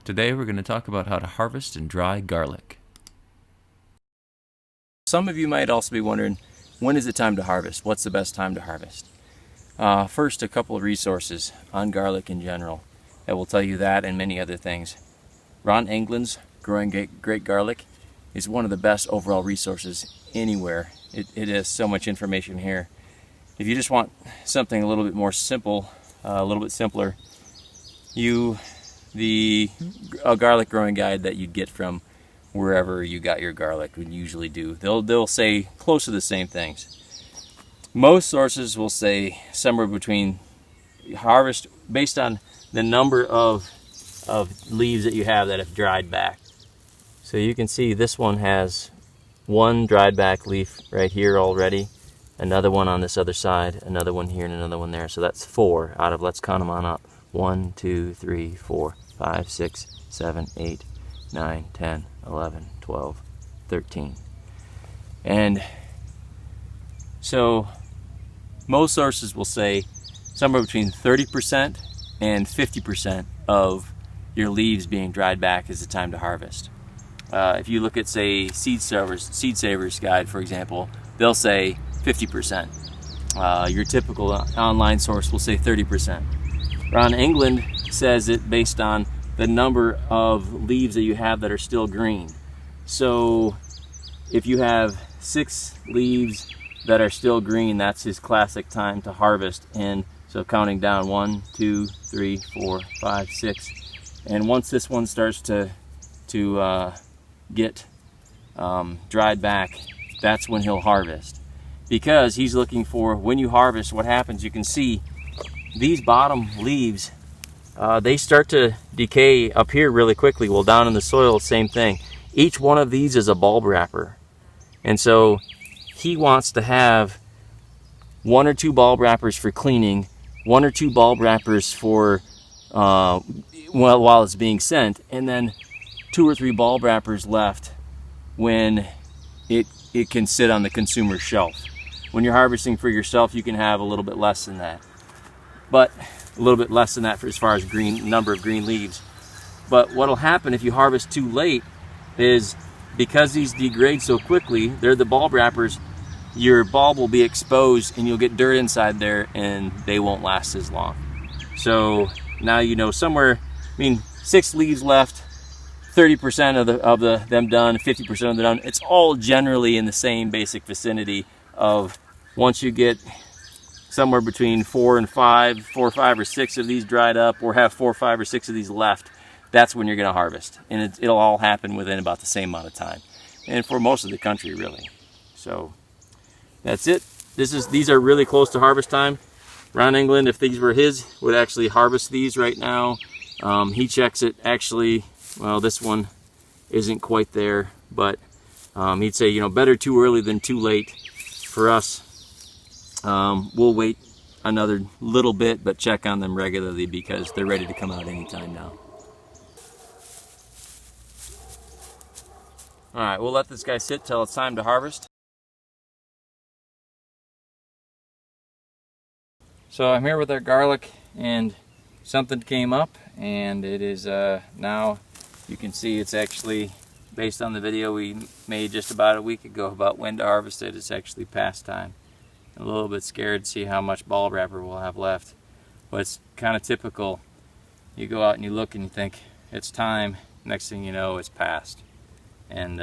Today we're going to talk about how to harvest and dry garlic. Some of you might also be wondering, when is it time to harvest? What's the best time to harvest? First, a couple of resources on garlic in general that will tell you that and many other things. Ron England's Growing Great Garlic is one of the best overall resources anywhere. It has so much information here. If you just want something a little bit more simple, a little bit simpler, the garlic growing guide that you'd get from wherever you got your garlic would usually do. They'll say close to the same things. Most sources will say somewhere between harvest based on the number of leaves that you have that have dried back. So you can see this one has one dried back leaf right here already, another one on this other side, another one here, and another one there. So that's 4 out of, let's count them on up. 1, 2, 3, 4, 5, 6, 7, 8, 9, 10, 11, 12, 13. And so most sources will say somewhere between 30% and 50% of your leaves being dried back is the time to harvest. If you look at, say, Seed Savers Guide, for example, they'll say 50%. Your typical online source will say 30%. Ron England says it based on the number of leaves that you have that are still green. So if you have 6 leaves that are still green, that's his classic time to harvest. And so counting down 1, 2, 3, 4, 5, 6. And once this one starts to get dried back, that's when he'll harvest. Because he's looking for, when you harvest, what happens, you can see these bottom leaves, they start to decay up here really quickly. Well, down in the soil, same thing. Each one of these is a bulb wrapper. And so he wants to have 1 or 2 bulb wrappers for cleaning, 1 or 2 bulb wrappers for while it's being sent, and then 2 or 3 bulb wrappers left when it can sit on the consumer's shelf. When you're harvesting for yourself, you can have a little bit less than that. But a little bit less than that for as far as number of green leaves. But what'll happen if you harvest too late is, because these degrade so quickly, they're the bulb wrappers, your bulb will be exposed and you'll get dirt inside there and they won't last as long. So now you know somewhere, 6 leaves left, 30% of them done, 50% of them done. It's all generally in the same basic vicinity of, once you get somewhere between 4 or 5 or 6 of these dried up, or have 4, 5, or 6 of these left, that's when you're going to harvest. And it'll all happen within about the same amount of time. And for most of the country, really. So that's it. These are really close to harvest time. Ron England, if these were his, would actually harvest these right now. He checks it actually, well, this one isn't quite there, but he'd say, better too early than too late. For us, we'll wait another little bit, but check on them regularly because they're ready to come out anytime now. All right, we'll let this guy sit till it's time to harvest. So I'm here with our garlic, and something came up, and it is now, you can see it's actually, based on the video we made just about a week ago about when to harvest it, it's actually past time. I'm a little bit scared to see how much bulb wrapper we'll have left. But it's kind of typical. You go out and you look and you think, it's time. Next thing you know, it's past. And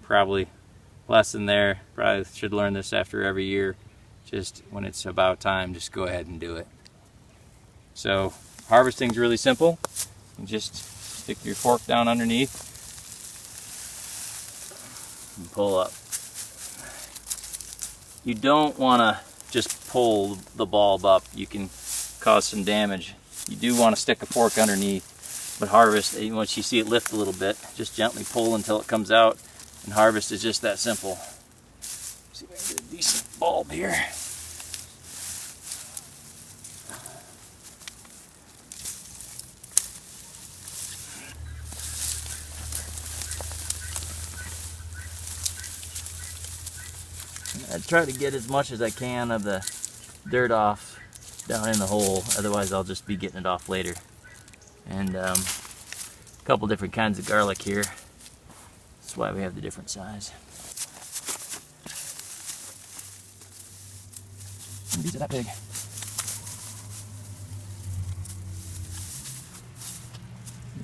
probably lesson there, probably should learn this after every year. Just when it's about time, just go ahead and do it. So harvesting's really simple. You just stick your fork down underneath and pull up. You don't want to just pull the bulb up. You can cause some damage. You do want to stick a fork underneath, but harvest, once you see it lift a little bit, just gently pull until it comes out, and harvest is just that simple. See if I can get a decent bulb here. I try to get as much as I can of the dirt off down in the hole, otherwise I'll just be getting it off later. And couple different kinds of garlic here. That's why we have the different size. And these are that big. Get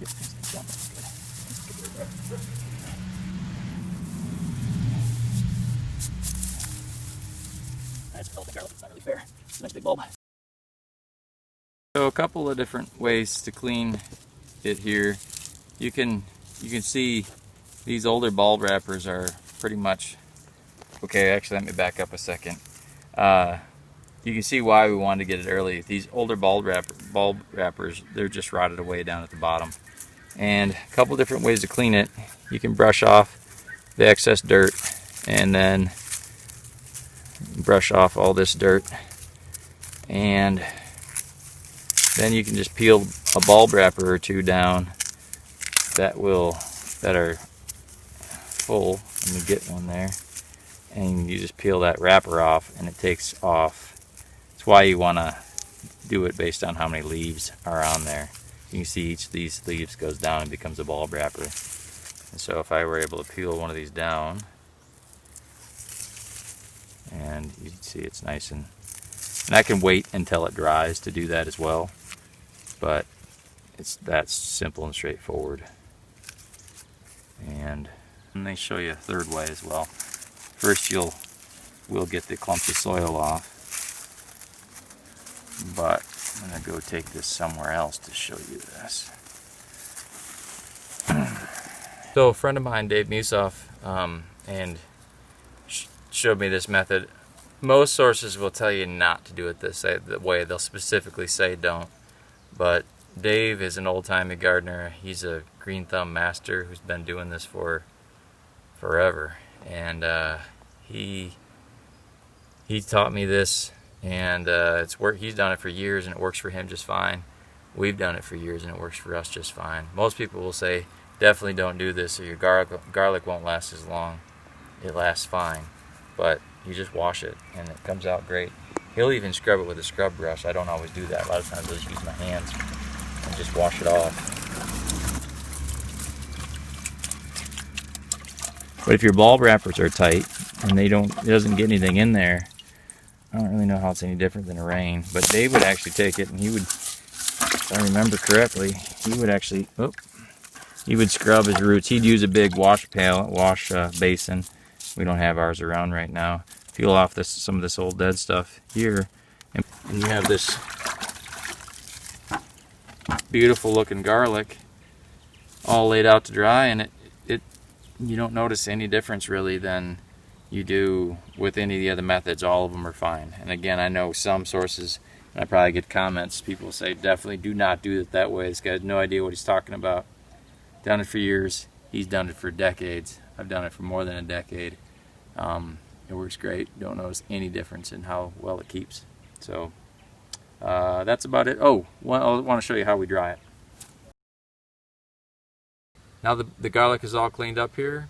these things done. Good. That's a little bit garlic. It's not really fair. It's a nice big bulb. So a couple of different ways to clean it here. You can see these older bulb wrappers are pretty much okay. Actually, let me back up a second. You can see why we wanted to get it early. These older bulb wrappers, they're just rotted away down at the bottom. And a couple different ways to clean it. You can brush off the excess dirt and then brush off all this dirt, and then you can just peel a bulb wrapper or two down that are full. Let me get one there, and you just peel that wrapper off and it takes off. That's why you want to do it based on how many leaves are on there. You can see each of these leaves goes down and becomes a bulb wrapper. And so if I were able to peel one of these down, and you can see it's nice, and I can wait until it dries to do that as well, but that's simple and straightforward. And they show you a third way as well. First we'll get the clumps of soil off, but I'm going to go take this somewhere else to show you this. So a friend of mine, Dave Musoff, and showed me this method. Most sources will tell you not to do it this way. They'll specifically say don't. But Dave is an old-timey gardener. He's a green thumb master who's been doing this for forever. And he taught me this, and he's done it for years and it works for him just fine. We've done it for years and it works for us just fine. Most people will say definitely don't do this or your garlic won't last as long. It lasts fine. But you just wash it and it comes out great. He'll even scrub it with a scrub brush. I don't always do that. A lot of times I'll just use my hands and just wash it off. But if your bulb wrappers are tight and it doesn't get anything in there, I don't really know how it's any different than a rain. But Dave would actually take it and he would, if I remember correctly, he would scrub his roots. He'd use a big wash basin. We don't have ours around right now. Peel off some of this old dead stuff here, and you have this beautiful looking garlic all laid out to dry, and you don't notice any difference really than you do with any of the other methods. All of them are fine. And again, I know some sources, and I probably get comments, people say definitely do not do it that way. This guy has no idea what he's talking about. Done it for years. He's done it for decades. I've done it for more than a decade. It works great. Don't notice any difference in how well it keeps. So that's about it. Oh, I want to show you how we dry it. Now the garlic is all cleaned up here.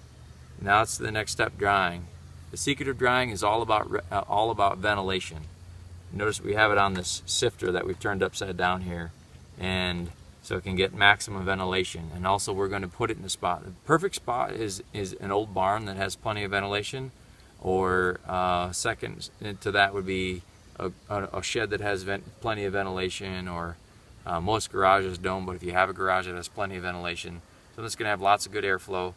Now it's the next step, drying. The secret of drying is all about ventilation. Notice we have it on this sifter that we've turned upside down here, and so it can get maximum ventilation. And also we're going to put it in a spot. The perfect spot is an old barn that has plenty of ventilation, or second to that would be a shed that has plenty of ventilation, or most garages don't, but if you have a garage that has plenty of ventilation, so it's going to have lots of good airflow.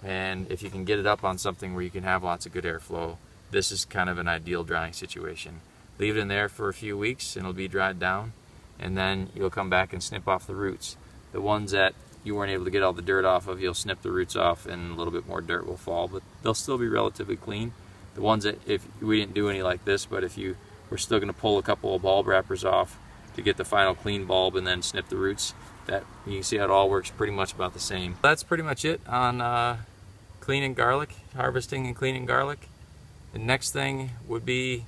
And if you can get it up on something where you can have lots of good airflow, this is kind of an ideal drying situation. Leave it in there for a few weeks and it'll be dried down, and then you'll come back and snip off the roots. The ones that you weren't able to get all the dirt off of, you'll snip the roots off and a little bit more dirt will fall, but they'll still be relatively clean. The ones that, if we didn't do any like this, but if you were still going to pull a couple of bulb wrappers off to get the final clean bulb and then snip the roots, that you can see how it all works pretty much about the same. That's pretty much it on cleaning garlic, harvesting and cleaning garlic. The next thing would be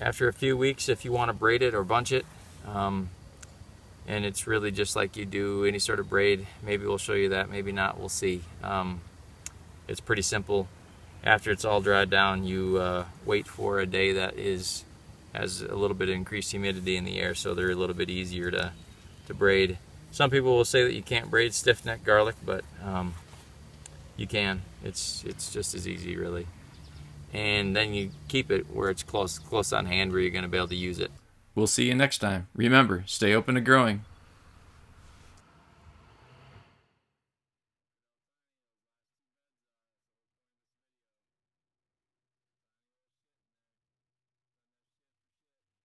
after a few weeks if you want to braid it or bunch it. And it's really just like you do any sort of braid. Maybe we'll show you that, maybe not, we'll see. It's pretty simple. After it's all dried down, you wait for a day that has a little bit of increased humidity in the air, so they're a little bit easier to braid. Some people will say that you can't braid stiff-neck garlic, but you can. It's just as easy, really. And then you keep it where it's close on hand, where you're going to be able to use it. We'll see you next time. Remember, stay open to growing.